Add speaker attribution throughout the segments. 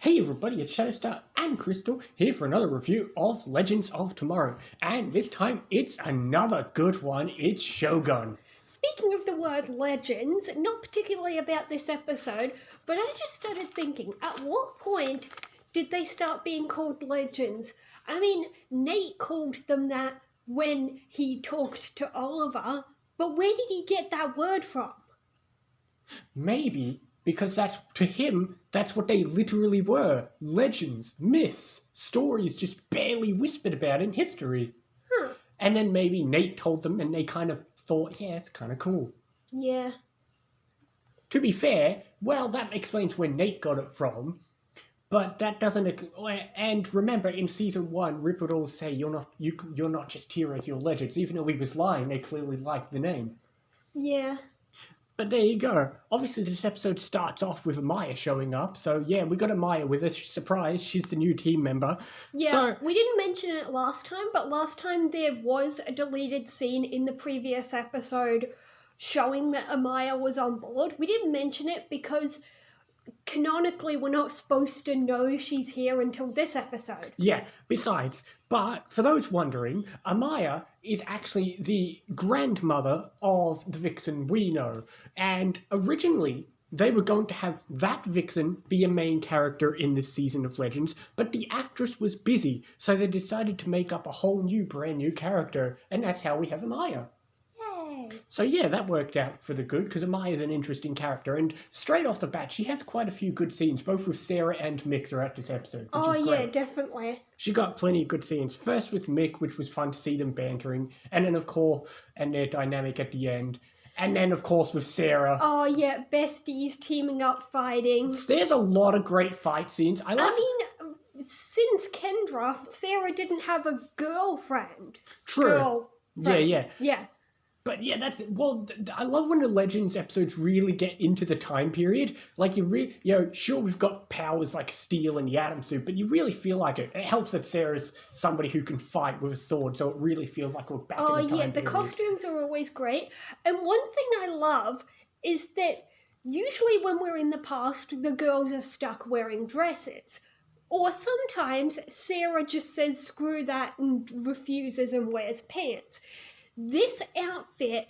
Speaker 1: Hey everybody, it's Shadowstar and Crystal here for another review of Legends of Tomorrow. And this time it's another good one, it's Shogun.
Speaker 2: Speaking of the word legends, not particularly about this episode, but I just started thinking, at what point did they start being called legends? I mean, Nate called them that when he talked to Oliver, but where did he get that word from?
Speaker 1: Maybe because to him, that's what they literally were. Legends, myths, stories just barely whispered about in history. And then maybe Nate told them and they kind of thought, yeah, it's kind of cool.
Speaker 2: Yeah.
Speaker 1: To be fair, well, that explains where Nate got it from. But that doesn't. And remember, in season 1, Rip would always say, "You're not just heroes, you're legends." Even though he was lying, they clearly liked the name.
Speaker 2: Yeah.
Speaker 1: But there you go. Obviously, this episode starts off with Amaya showing up. So yeah, we got Amaya with us. Surprise, she's the new team member.
Speaker 2: Yeah,
Speaker 1: so,
Speaker 2: we didn't mention it last time, but last time there was a deleted scene in the previous episode showing that Amaya was on board. We didn't mention it because canonically we're not supposed to know she's here until this episode.
Speaker 1: Yeah, besides, but for those wondering, Amaya is actually the grandmother of the Vixen we know. And originally, they were going to have that Vixen be a main character in this season of Legends, but the actress was busy, so they decided to make up a whole new, brand new character, and that's how we have Amaya. So yeah, that worked out for the good, because Amaya is an interesting character, and straight off the bat, she has quite a few good scenes, both with Sarah and Mick throughout this episode, which is great.
Speaker 2: Yeah, definitely.
Speaker 1: She got plenty of good scenes. First with Mick, which was fun to see them bantering, and then of course, and their dynamic at the end. And then, of course, with Sarah.
Speaker 2: Oh, yeah, besties teaming up fighting.
Speaker 1: There's a lot of great fight scenes. I
Speaker 2: mean, since Kendra, Sarah didn't have a girlfriend.
Speaker 1: True. Yeah.
Speaker 2: Yeah.
Speaker 1: But yeah, I love when the Legends episodes really get into the time period. Like, sure, we've got powers like steel and the atom suit, but you really feel like it. It helps that Sarah's somebody who can fight with a sword, so it really feels like we're back in the time period. Oh yeah,
Speaker 2: the costumes are always great. And one thing I love is that usually when we're in the past, the girls are stuck wearing dresses. Or sometimes Sarah just says screw that and refuses and wears pants. This outfit,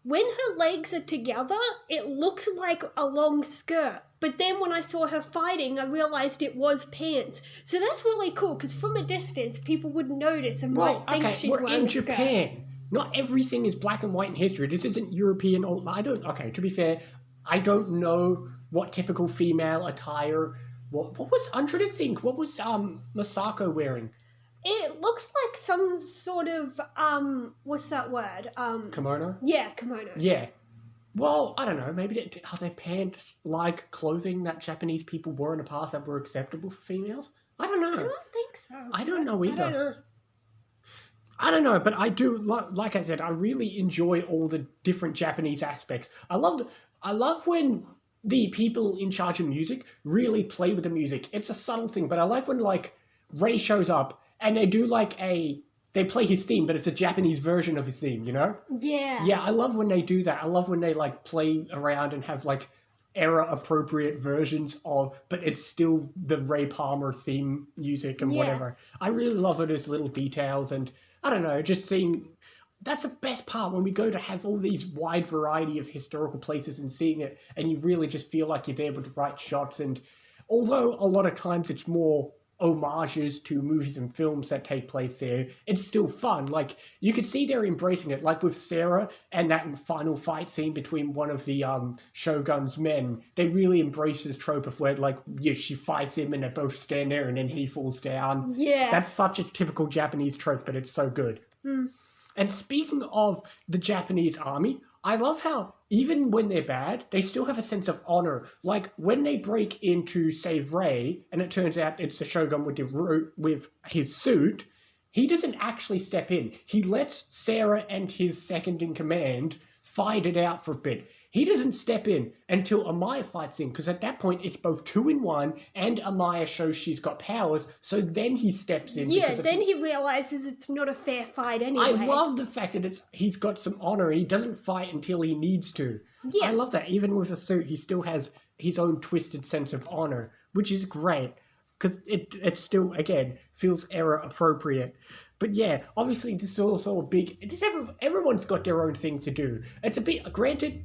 Speaker 2: when her legs are together, it looks like a long skirt. But then when I saw her fighting, I realized it was pants. So that's really cool, because from a distance, people would notice and might think she's wearing a skirt.
Speaker 1: We're in Japan. Not everything is black and white in history. This isn't European. To be fair, I don't know what typical female attire. What was, I'm trying to think, what was Masako wearing?
Speaker 2: It looked like some sort of, what's that word?
Speaker 1: Kimono?
Speaker 2: Yeah, kimono.
Speaker 1: Yeah. Well, I don't know, maybe are there pants-like clothing that Japanese people wore in the past that were acceptable for females? I don't know.
Speaker 2: I don't think so.
Speaker 1: I don't know either. I don't know, but I do, like I said, I really enjoy all the different Japanese aspects. I love when the people in charge of music really play with the music. It's a subtle thing, but I like when, like, Ray shows up and they do they play his theme, but it's a Japanese version of his theme, you know?
Speaker 2: Yeah.
Speaker 1: Yeah, I love when they do that. I love when they, like, play around and have, like, era-appropriate versions but it's still the Ray Palmer theme music and whatever. I really love it as little details, and, I don't know, just seeing... That's the best part, when we go to have all these wide variety of historical places and seeing it, and you really just feel like you're there with the right shots, and although a lot of times it's more homages to movies and films that take place there, it's still fun. Like, you could see they're embracing it, like with Sarah and that final fight scene between one of the Shogun's men. They really embrace this trope of where, like, she fights him and they both stand there and then he falls down.
Speaker 2: Yeah.
Speaker 1: That's such a typical Japanese trope, but it's so good. And speaking of the Japanese army, I love how even when they're bad, they still have a sense of honor. Like, when they break in to save Ray, and it turns out it's the Shogun with his suit, he doesn't actually step in. He lets Sarah and his second-in-command fight it out for a bit. He doesn't step in until Amaya fights in, because at that point it's both 2-in-1 and Amaya shows she's got powers, so then he steps in.
Speaker 2: Yeah, then he realizes it's not a fair fight anyway.
Speaker 1: I love the fact that he's got some honor and he doesn't fight until he needs to. Yeah. I love that. Even with a suit, he still has his own twisted sense of honor, which is great. because it still, again, feels era appropriate. But yeah, obviously this is also a big. Everyone's got their own thing to do. It's a bit granted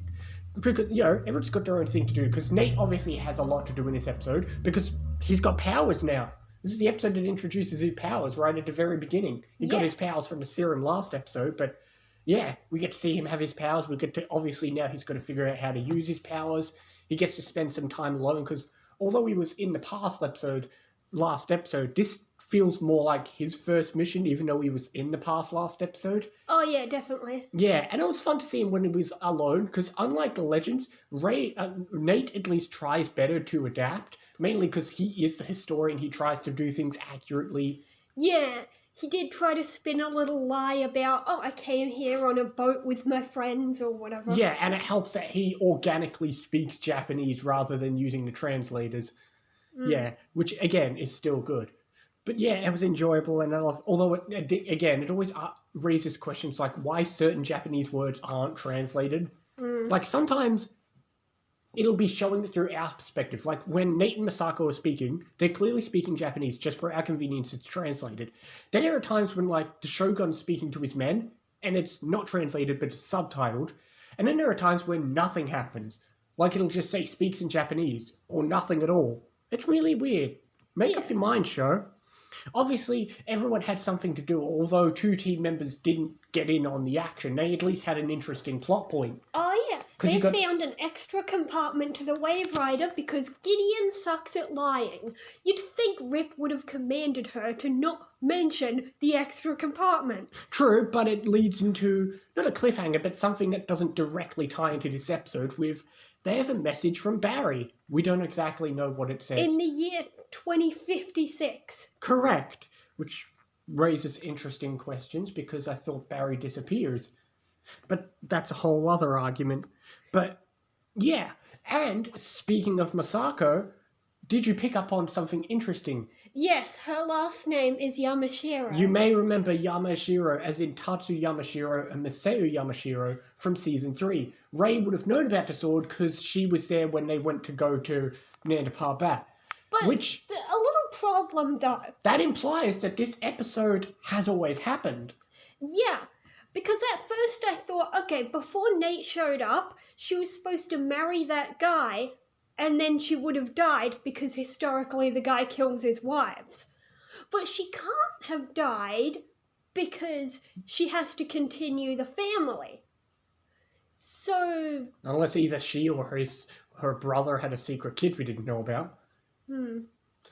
Speaker 1: because everyone's got their own thing to do. Because Nate obviously has a lot to do in this episode because he's got powers now. This is the episode that introduces his powers right at the very beginning. He got his powers from the serum last episode, but yeah, we get to see him have his powers. We get to obviously now he's got to figure out how to use his powers. He gets to spend some time alone because although he was in the last episode, this feels more like his first mission, even though he was in the past last episode.
Speaker 2: Oh yeah, definitely.
Speaker 1: Yeah, and it was fun to see him when he was alone because unlike the Legends, Nate at least tries better to adapt, mainly because he is the historian. He tries to do things accurately.
Speaker 2: Yeah. He did try to spin a little lie about, I came here on a boat with my friends or whatever.
Speaker 1: Yeah, and it helps that he organically speaks Japanese rather than using the translators. Yeah, which again is still good. But yeah, it was enjoyable, and I love. Although it always raises questions like why certain Japanese words aren't translated. Like sometimes it'll be showing it through our perspective. Like when Nate and Masako are speaking, they're clearly speaking Japanese. Just for our convenience, it's translated. Then there are times when like the Shogun's speaking to his men, and it's not translated but it's subtitled. And then there are times when nothing happens. Like it'll just say speaks in Japanese or nothing at all. It's really weird. Make up your mind, show. Obviously, everyone had something to do, although two team members didn't get in on the action. They at least had an interesting plot point.
Speaker 2: Oh, yeah. They found an extra compartment to the Wave Rider because Gideon sucks at lying. You'd think Rip would have commanded her to not mention the extra compartment.
Speaker 1: True, but it leads into, not a cliffhanger, but something that doesn't directly tie into this episode with, they have a message from Barry. We don't exactly know what it says.
Speaker 2: In the year 2056.
Speaker 1: Correct. Which raises interesting questions because I thought Barry disappears. But that's a whole other argument. But yeah, and speaking of Masako, did you pick up on something interesting?
Speaker 2: Yes, her last name is Yamashiro.
Speaker 1: You may remember Yamashiro as in Tatsu Yamashiro and Masao Yamashiro from Season 3. Rei would have known about the sword because she was there when they went to go to Nanda Parbat.
Speaker 2: But a little problem though.
Speaker 1: That implies that this episode has always happened.
Speaker 2: Yeah, because at first I thought, okay, before Nate showed up, she was supposed to marry that guy, and then she would have died because historically the guy kills his wives. But she can't have died because she has to continue the family. So...
Speaker 1: Unless either she or her brother had a secret kid we didn't know about.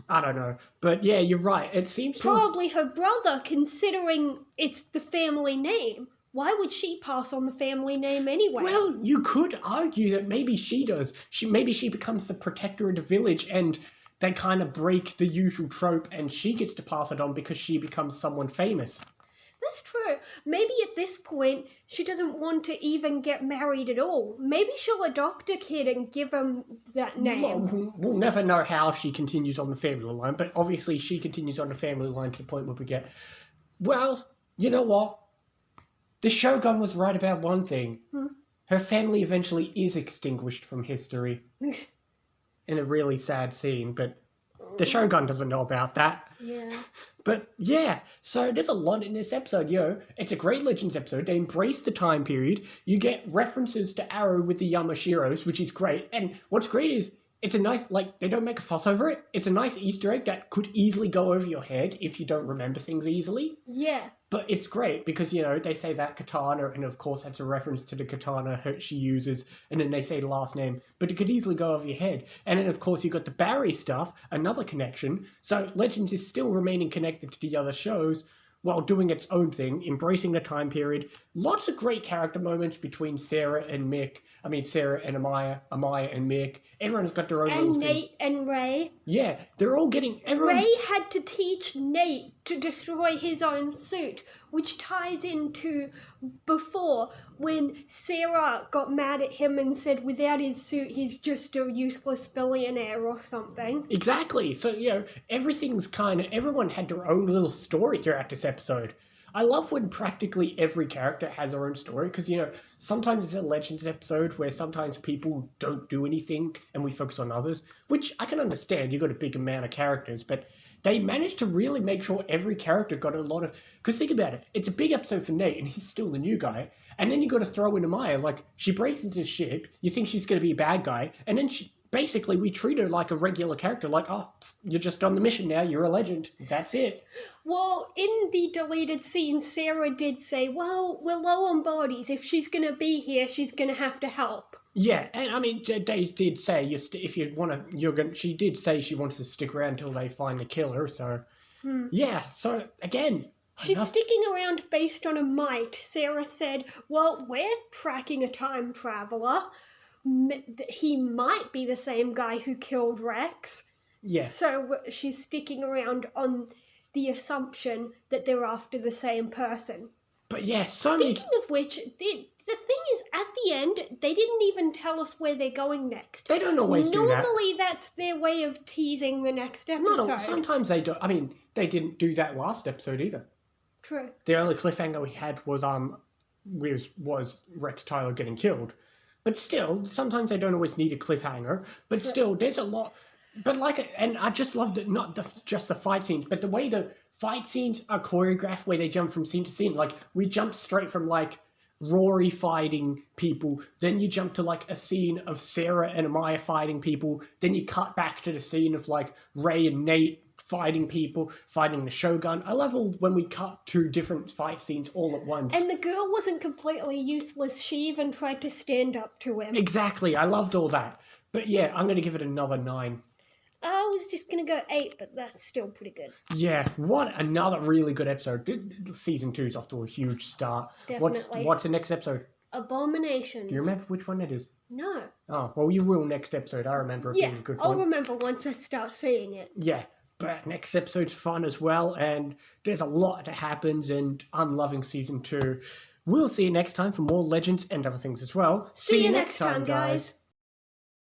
Speaker 1: I don't know. But yeah, you're right. It seems
Speaker 2: probably her brother, considering it's the family name. Why would she pass on the family name anyway?
Speaker 1: Well, you could argue that maybe she does. Maybe she becomes the protector of the village and they kind of break the usual trope and she gets to pass it on because she becomes someone famous.
Speaker 2: That's true. Maybe at this point, she doesn't want to even get married at all. Maybe she'll adopt a kid and give him that name.
Speaker 1: We'll never know how she continues on the family line, but obviously she continues on the family line to the point where we get, well, you know what? The Shogun was right about one thing. Her family eventually is extinguished from history. In a really sad scene, but the Shogun doesn't know about that.
Speaker 2: Yeah.
Speaker 1: But yeah, so there's a lot in this episode, It's a great Legends episode. They embrace the time period. You get references to Arrow with the Yamashiros, which is great. And what's great is it's a nice, they don't make a fuss over it. It's a nice Easter egg that could easily go over your head if you don't remember things easily.
Speaker 2: Yeah.
Speaker 1: But it's great because, they say that katana, and of course that's a reference to the katana she uses, and then they say the last name, but it could easily go over your head. And then, of course, you've got the Barry stuff, another connection. So Legends is still remaining connected to the other shows while doing its own thing, embracing the time period. Lots of great character moments between Sarah and Amaya and Mick. Everyone's got their own little thing.
Speaker 2: And Nate and Ray.
Speaker 1: Yeah, they're all getting...
Speaker 2: Ray had to teach Nate to destroy his own suit, which ties into before when Sarah got mad at him and said without his suit he's just a useless billionaire or something.
Speaker 1: Exactly. So, everyone had their own little story throughout this episode. I love when practically every character has their own story because, sometimes it's a Legends episode where sometimes people don't do anything and we focus on others, which I can understand. You've got a big amount of characters, but they managed to really make sure every character got a lot of... Because think about it, it's a big episode for Nate and he's still the new guy, and then you got to throw in Amaya. Like, she breaks into the ship, you think she's going to be a bad guy, and then basically we treat her like a regular character, like, oh, you're just on the mission now, you're a legend, that's it.
Speaker 2: Well, in the deleted scene, Sarah did say, well, we're low on bodies. If she's going to be here, she's going to have to help.
Speaker 1: Yeah, and I mean, Daisy did say, if you want to, she did say she wants to stick around until they finally kill her, so... Yeah, so, again...
Speaker 2: She's sticking around based on a might. Sarah said, well, we're tracking a time traveler. He might be the same guy who killed Rex.
Speaker 1: Yeah.
Speaker 2: So she's sticking around on the assumption that they're after the same person.
Speaker 1: But yeah,
Speaker 2: Speaking of which, the thing is, at the end, they didn't even tell us where they're going next.
Speaker 1: They don't always do that.
Speaker 2: Normally, that's their way of teasing the next episode.
Speaker 1: No, sometimes they don't. I mean, they didn't do that last episode either.
Speaker 2: True.
Speaker 1: The only cliffhanger we had was Rex Tyler getting killed. But still, sometimes they don't always need a cliffhanger. But still, there's a lot. But and I just loved it, not just the fight scenes, but the way the fight scenes are choreographed, where they jump from scene to scene. Like, we jumped straight from, like, Rory fighting people, then you jump to, like, a scene of Sarah and Amaya fighting people, then you cut back to the scene of, like, Ray and Nate fighting people, fighting the Shogun. I love when we cut two different fight scenes all at once.
Speaker 2: And the girl wasn't completely useless. She even tried to stand up to him.
Speaker 1: Exactly. I loved all that. But yeah, I'm going to give it another 9.
Speaker 2: I was just going to go 8, but that's still pretty good.
Speaker 1: Yeah, what another really good episode. Season 2's off to a huge start.
Speaker 2: Definitely.
Speaker 1: What's the next episode?
Speaker 2: Abominations.
Speaker 1: Do you remember which one it is?
Speaker 2: No.
Speaker 1: Oh, well, you will next episode. I remember it being a good one.
Speaker 2: I'll remember once I start seeing it.
Speaker 1: Yeah. But next episode's fun as well, and there's a lot that happens, and I'm loving Season 2. We'll see you next time for more Legends and other things as well.
Speaker 2: See you next time, guys.